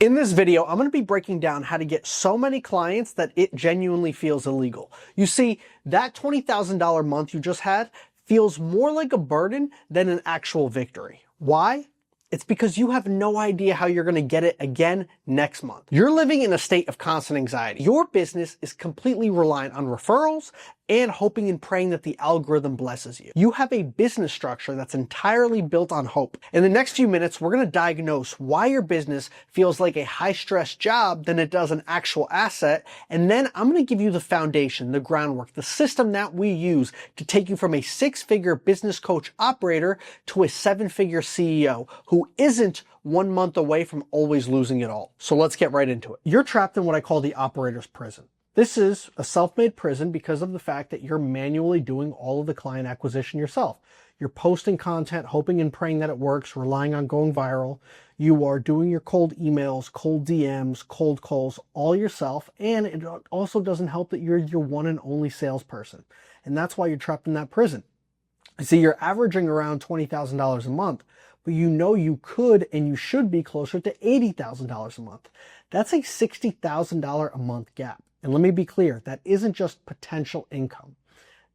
In this video, I'm going to be breaking down how to get so many clients that it genuinely feels illegal. You see, that $20,000 month you just had feels more like a burden than an actual victory. Why? It's because you have no idea how you're going to get it again next month. You're living in a state of constant anxiety. Your business is completely reliant on referrals and hoping and praying that the algorithm blesses you. You have a business structure that's entirely built on hope. In the next few minutes, we're going to diagnose why your business feels like a high-stress job than it does an actual asset. And then I'm going to give you the foundation, the groundwork, the system that we use to take you from a six-figure business coach operator to a seven-figure CEO who isn't 1 month away from always losing it all. So let's get right into it. You're trapped in what I call the operator's prison. This is a self-made prison because of the fact that you're manually doing all of the client acquisition yourself. You're posting content, hoping and praying that it works, relying on going viral. You are doing your cold emails, cold DMs, cold calls, all yourself. And it also doesn't help that you're your one and only salesperson. And that's why you're trapped in that prison. You see, you're averaging around $20,000 a month, but you know you could and you should be closer to $80,000 a month. That's a $60,000 a month gap. And let me be clear, that isn't just potential income.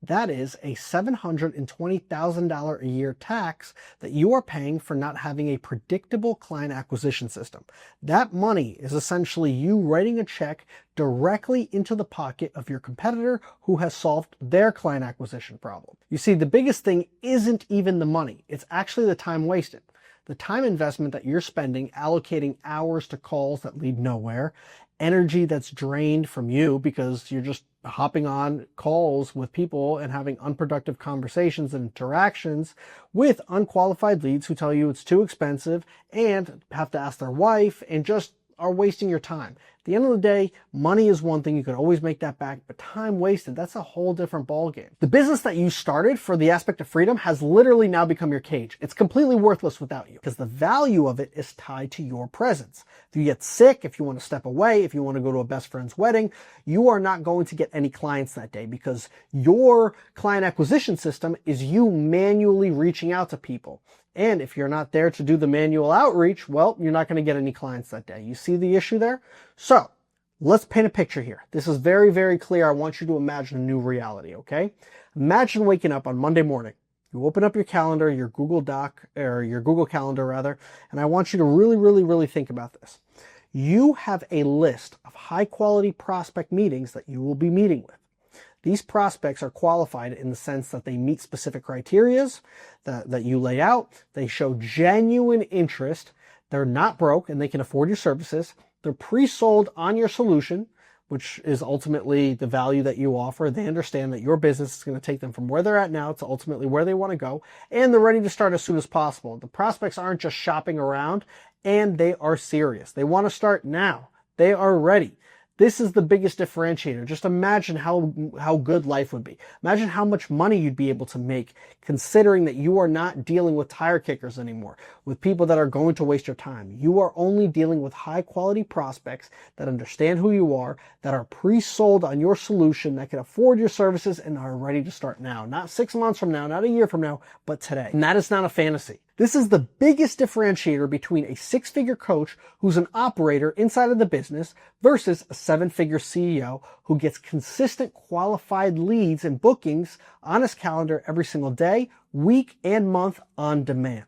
That is a $720,000 a year tax that you are paying for not having a predictable client acquisition system. That money is essentially you writing a check directly into the pocket of your competitor who has solved their client acquisition problem. You see, the biggest thing isn't even the money. It's actually the time wasted. The time investment that you're spending allocating hours to calls that lead nowhere, energy that's drained from you because you're just hopping on calls with people and having unproductive conversations and interactions with unqualified leads who tell you it's too expensive and have to ask their wife and just are wasting your time. At the end of the day, money is one thing. You could always make that back, but time wasted, that's a whole different ballgame. The business that you started for the aspect of freedom has literally now become your cage. It's completely worthless without you because the value of it is tied to your presence. If you get sick, if you want to step away, if you want to go to a best friend's wedding, you are not going to get any clients that day because your client acquisition system is you manually reaching out to people. And if you're not there to do the manual outreach, well, you're not going to get any clients that day. You see the issue there? So let's paint a picture here. This is very, very clear. I want you to imagine a new reality, okay? Imagine waking up on Monday morning. You open up your calendar, your Google Doc, or your Google Calendar rather, and I want you to really think about this. You have a list of high quality prospect meetings that you will be meeting with. These prospects are qualified in the sense that they meet specific criteria that you lay out. They show genuine interest. They're not broke and they can afford your services. They're pre-sold on your solution, which is ultimately the value that you offer. They understand that your business is going to take them from where they're at now to ultimately where they want to go. And they're ready to start as soon as possible. The prospects aren't just shopping around and they are serious. They want to start now. They are ready. This is the biggest differentiator. Just imagine how good life would be. Imagine how much money you'd be able to make considering that you are not dealing with tire kickers anymore, with people that are going to waste your time. You are only dealing with high quality prospects that understand who you are, that are pre-sold on your solution, that can afford your services and are ready to start now. Not 6 months from now, not a year from now, but today. And that is not a fantasy. This is the biggest differentiator between a six-figure coach who's an operator inside of the business versus a seven-figure CEO who gets consistent qualified leads and bookings on his calendar every single day, week, and month on demand.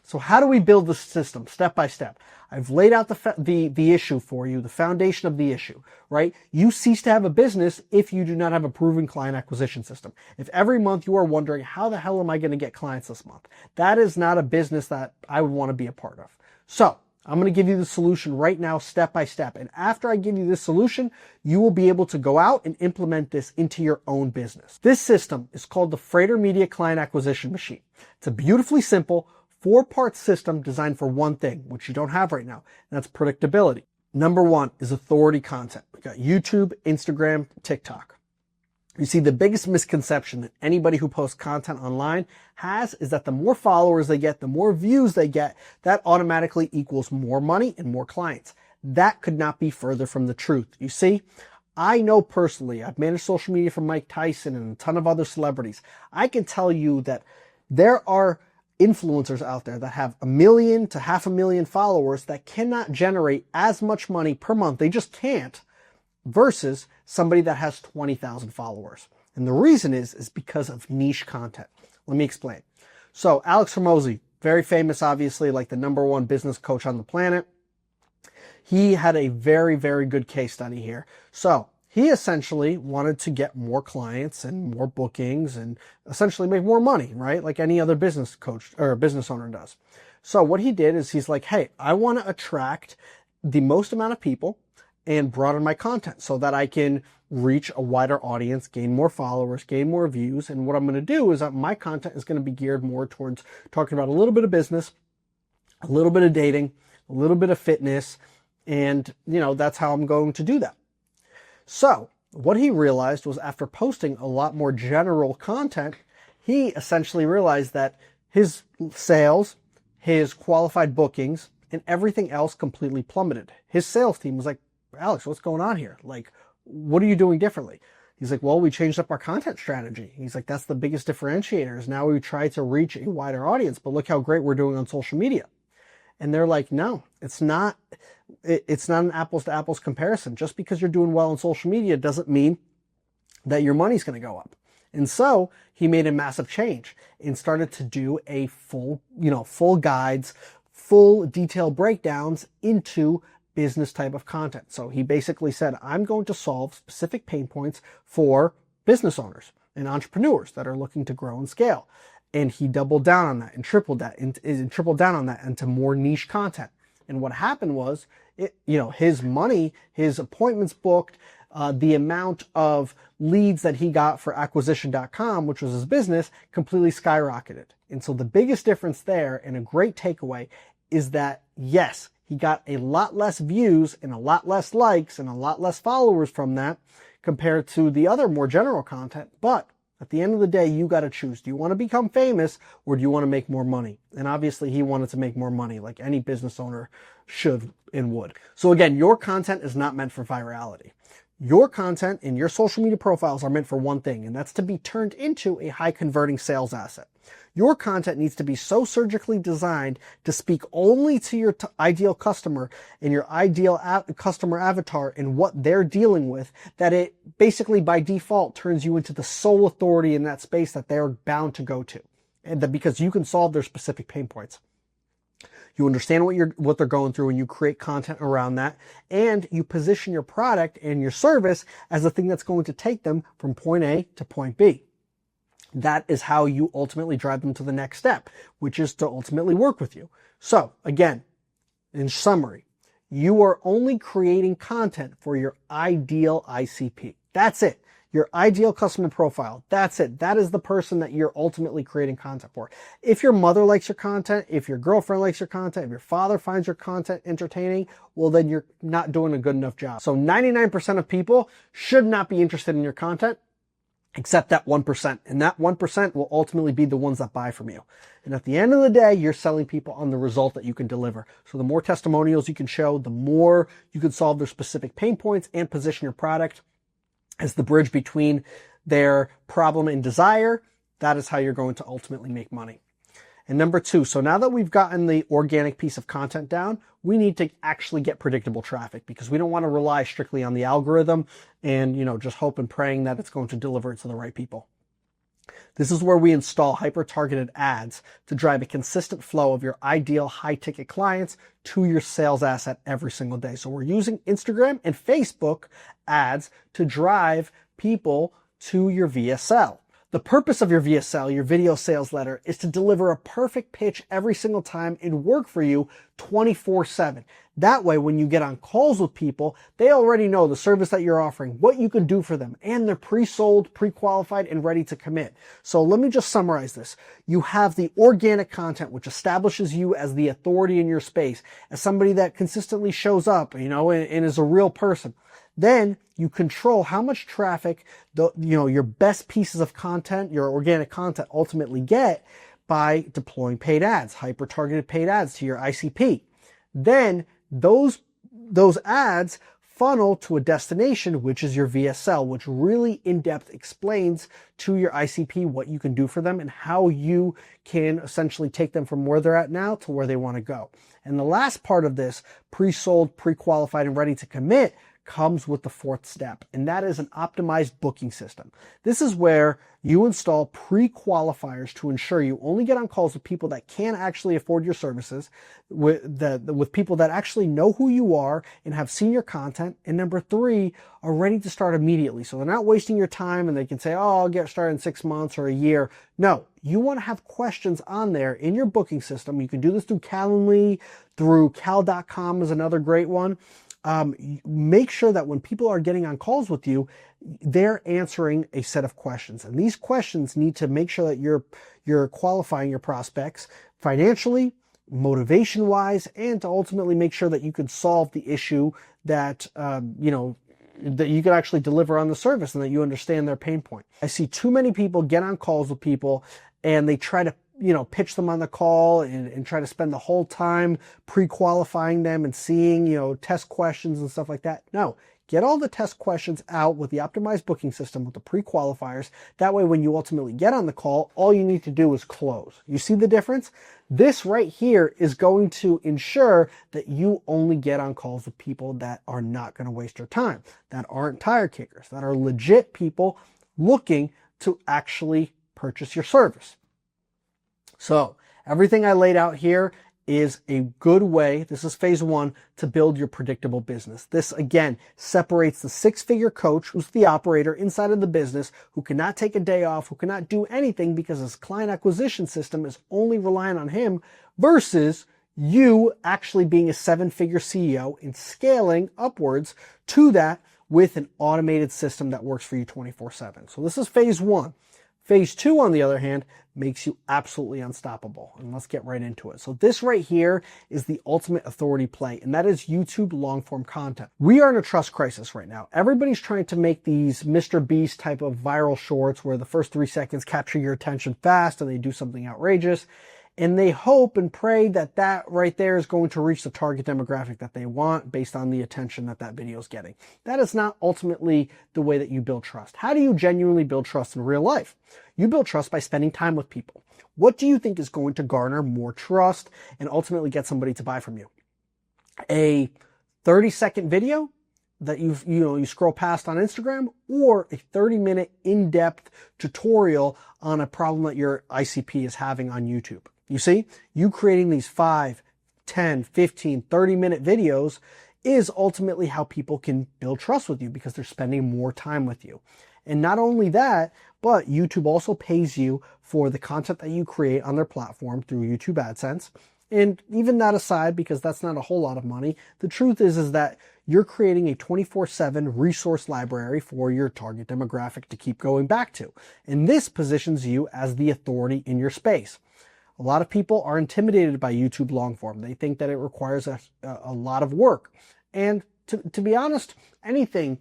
So how do we build the system step by step? I've laid out the issue for you, the foundation of the issue, right? You cease to have a business if you do not have a proven client acquisition system. If every month you are wondering, how the hell am I going to get clients this month? That is not a business that I would want to be a part of. So I'm going to give you the solution right now, step by step. And after I give you this solution, you will be able to go out and implement this into your own business. This system is called the Freighter Media Client Acquisition Machine. It's a beautifully simple 4-part system designed for one thing, which you don't have right now, and that's predictability. Number one is authority content. We got YouTube, Instagram, TikTok. You see, the biggest misconception that anybody who posts content online has is that the more followers they get, the more views they get, that automatically equals more money and more clients. That could not be further from the truth. You see, I know personally, I've managed social media for Mike Tyson and a ton of other celebrities. I can tell you that there are influencers out there that have 1 million to 500,000 followers that cannot generate as much money per month. They just can't, versus somebody that has 20,000 followers. And the reason is because of niche content. Let me explain. So Alex Hormozi, very famous, obviously, like the #1 business coach on the planet. He had a very, very good case study here. So he essentially wanted to get more clients and more bookings and essentially make more money, right? Like any other business coach or business owner does. So what he did is he's like, hey, I want to attract the most amount of people and broaden my content so that I can reach a wider audience, gain more followers, gain more views. And what I'm going to do is that my content is going to be geared more towards talking about a little bit of business, a little bit of dating, a little bit of fitness. And, that's how I'm going to do that. So what he realized was, after posting a lot more general content, he essentially realized that his sales, his qualified bookings, and everything else completely plummeted. His sales team was like, Alex, what's going on here? Like, what are you doing differently? He's like, well, we changed up our content strategy. He's like, that's the biggest differentiator, is now we try to reach a wider audience, but look how great we're doing on social media. And they're like, no, it's not an apples to apples comparison. Just because you're doing well on social media doesn't mean that your money's going to go up. And so he made a massive change and started to do a full guides, full detailed breakdowns into business type of content. So he basically said, I'm going to solve specific pain points for business owners and entrepreneurs that are looking to grow and scale. And he doubled down on that and tripled down on that into more niche content. And what happened was, his money, his appointments booked, the amount of leads that he got for acquisition.com, which was his business, completely skyrocketed. And so the biggest difference there, and a great takeaway, is that yes, he got a lot less views and a lot less likes and a lot less followers from that compared to the other more general content. But at the end of the day, you got to choose. Do you want to become famous, or do you want to make more money? And obviously he wanted to make more money, like any business owner should and would. So again, your content is not meant for virality. Your content and your social media profiles are meant for one thing, and that's to be turned into a high converting sales asset. Your content needs to be so surgically designed to speak only to your ideal customer and your ideal customer avatar and what they're dealing with, that it basically by default turns you into the sole authority in that space that they're bound to go to. And that because you can solve their specific pain points. You understand what they're going through, and you create content around that, and you position your product and your service as the thing that's going to take them from point A to point B. That is how you ultimately drive them to the next step, which is to ultimately work with you. So again, in summary, you are only creating content for your ideal ICP. That's it. Your ideal customer profile. That's it. That is the person that you're ultimately creating content for. If your mother likes your content, if your girlfriend likes your content, if your father finds your content entertaining, well, then you're not doing a good enough job. So 99% of people should not be interested in your content, except that 1%. And that 1% will ultimately be the ones that buy from you. And at the end of the day, you're selling people on the result that you can deliver. So the more testimonials you can show, the more you can solve their specific pain points and position your product as the bridge between their problem and desire. That is how you're going to ultimately make money. And number 2, so now that we've gotten the organic piece of content down, we need to actually get predictable traffic, because we don't want to rely strictly on the algorithm and, just hope and praying that it's going to deliver it to the right people. This is where we install hyper-targeted ads to drive a consistent flow of your ideal high-ticket clients to your sales asset every single day. So we're using Instagram and Facebook ads to drive people to your VSL. The purpose of your VSL, your video sales letter, is to deliver a perfect pitch every single time and work for you 24/7. That way, when you get on calls with people, they already know the service that you're offering, what you can do for them, and they're pre-sold, pre-qualified, and ready to commit. So let me just summarize this. You have the organic content, which establishes you as the authority in your space, as somebody that consistently shows up, and is a real person. Then you control how much traffic your best pieces of content, your organic content, ultimately get by deploying paid ads, hyper-targeted paid ads to your ICP. Then those ads funnel to a destination, which is your VSL, which really in-depth explains to your ICP what you can do for them and how you can essentially take them from where they're at now to where they want to go. And the last part of this, pre-sold, pre-qualified, and ready to commit, comes with the fourth step, and that is an optimized booking system. This is where you install pre-qualifiers to ensure you only get on calls with people that can actually afford your services, with people that actually know who you are and have seen your content, and number three, are ready to start immediately. So they're not wasting your time and they can say, oh, I'll get started in 6 months or a year. No, you want to have questions on there in your booking system. You can do this through Calendly, through cal.com is another great one. Make sure that when people are getting on calls with you, they're answering a set of questions. And these questions need to make sure that you're qualifying your prospects financially, motivation-wise, and to ultimately make sure that you can solve the issue that, that you can actually deliver on the service and that you understand their pain point. I see too many people get on calls with people and they try to pitch them on the call and try to spend the whole time pre-qualifying them and seeing, test questions and stuff like that. No, get all the test questions out with the optimized booking system with the pre-qualifiers. That way, when you ultimately get on the call, all you need to do is close. You see the difference? This right here is going to ensure that you only get on calls with people that are not going to waste your time, that aren't tire kickers, that are legit people looking to actually purchase your service. So everything I laid out here is a good way, this is phase one, to build your predictable business. This, again, separates the six-figure coach, who's the operator inside of the business, who cannot take a day off, who cannot do anything because his client acquisition system is only relying on him, versus you actually being a seven-figure CEO and scaling upwards to that with an automated system that works for you 24/7. So this is phase one. Phase two, on the other hand, makes you absolutely unstoppable. And let's get right into it. So this right here is the ultimate authority play, and that is YouTube long-form content. We are in a trust crisis right now. Everybody's trying to make these Mr. Beast type of viral shorts where the first 3 seconds capture your attention fast and they do something outrageous. And they hope and pray that that right there is going to reach the target demographic that they want based on the attention that that video is getting. That is not ultimately the way that you build trust. How do you genuinely build trust in real life? You build trust by spending time with people. What do you think is going to garner more trust and ultimately get somebody to buy from you? A 30-second video that you scroll past on Instagram, or a 30-minute in-depth tutorial on a problem that your ICP is having on YouTube? You see, you creating these 5, 10, 15, 30-minute videos is ultimately how people can build trust with you because they're spending more time with you. And not only that, but YouTube also pays you for the content that you create on their platform through YouTube AdSense. And even that aside, because that's not a whole lot of money, the truth is that you're creating a 24/7 resource library for your target demographic to keep going back to. And this positions you as the authority in your space. A lot of people are intimidated by YouTube long form. They think that it requires a lot of work. And to be honest, anything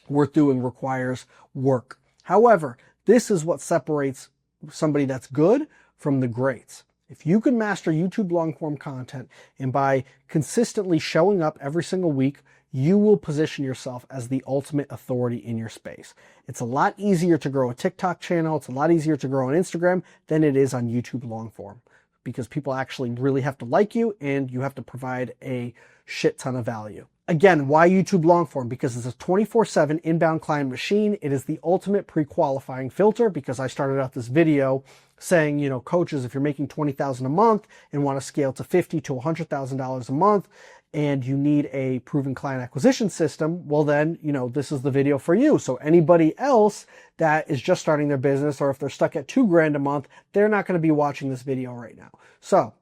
worth doing requires work. However, this is what separates somebody that's good from the greats. If you can master YouTube long form content, and by consistently showing up every single week, you will position yourself as the ultimate authority in your space. It's a lot easier to grow a TikTok channel. It's a lot easier to grow on Instagram than it is on YouTube long form, because people actually really have to like you and you have to provide a shit ton of value. Again, why YouTube long form? Because it's a 24/7 inbound client machine. It is the ultimate pre-qualifying filter, because I started out this video saying, coaches, if you're making $20,000 a month and want to scale to $50,000 to $100,000 a month, and you need a proven client acquisition system, well then, this is the video for you. So anybody else that is just starting their business, or if they're stuck at $2,000 a month, they're not going to be watching this video right now. So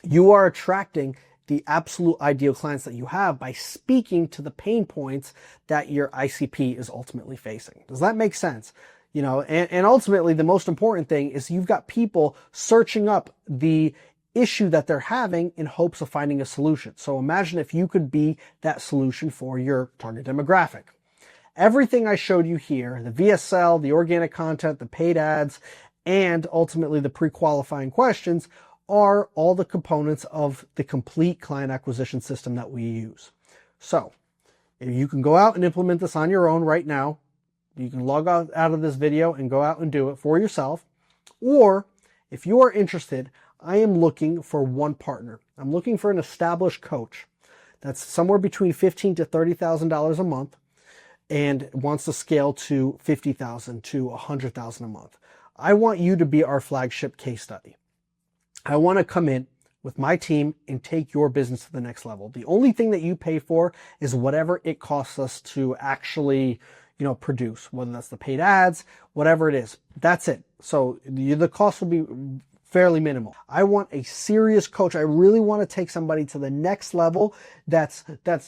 you are attracting the absolute ideal clients that you have by speaking to the pain points that your ICP is ultimately facing. Does that make sense? And ultimately the most important thing is you've got people searching up the issue that they're having in hopes of finding a solution. So imagine if you could be that solution for your target demographic. Everything I showed you here, the VSL, the organic content, the paid ads, and ultimately the pre-qualifying questions, are all the components of the complete client acquisition system that we use. So If you can go out and implement this on your own right now, you can log out of this video and go out and do it for yourself. Or if you are interested, I am looking for one partner. I'm looking for an established coach that's somewhere between $15,000 to $30,000 a month and wants to scale to $50,000 to $100,000 a month. I want you to be our flagship case study. I want to come in with my team and take your business to the next level. The only thing that you pay for is whatever it costs us to actually, produce, whether that's the paid ads, whatever it is. That's it. So the cost will be fairly minimal. I want a serious coach. I really want to take somebody to the next level that'll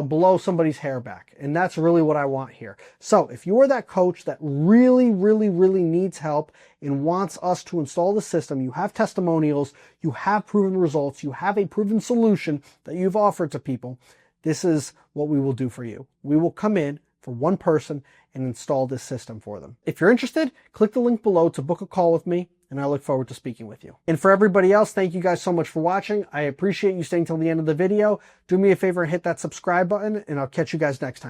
blow somebody's hair back. And that's really what I want here. So if you are that coach that really, really, really needs help and wants us to install the system, you have testimonials, you have proven results, you have a proven solution that you've offered to people, this is what we will do for you. We will come in for one person and install this system for them. If you're interested, click the link below to book a call with me, and I look forward to speaking with you. And for everybody else, thank you guys so much for watching. I appreciate you staying till the end of the video. Do me a favor and hit that subscribe button, and I'll catch you guys next time.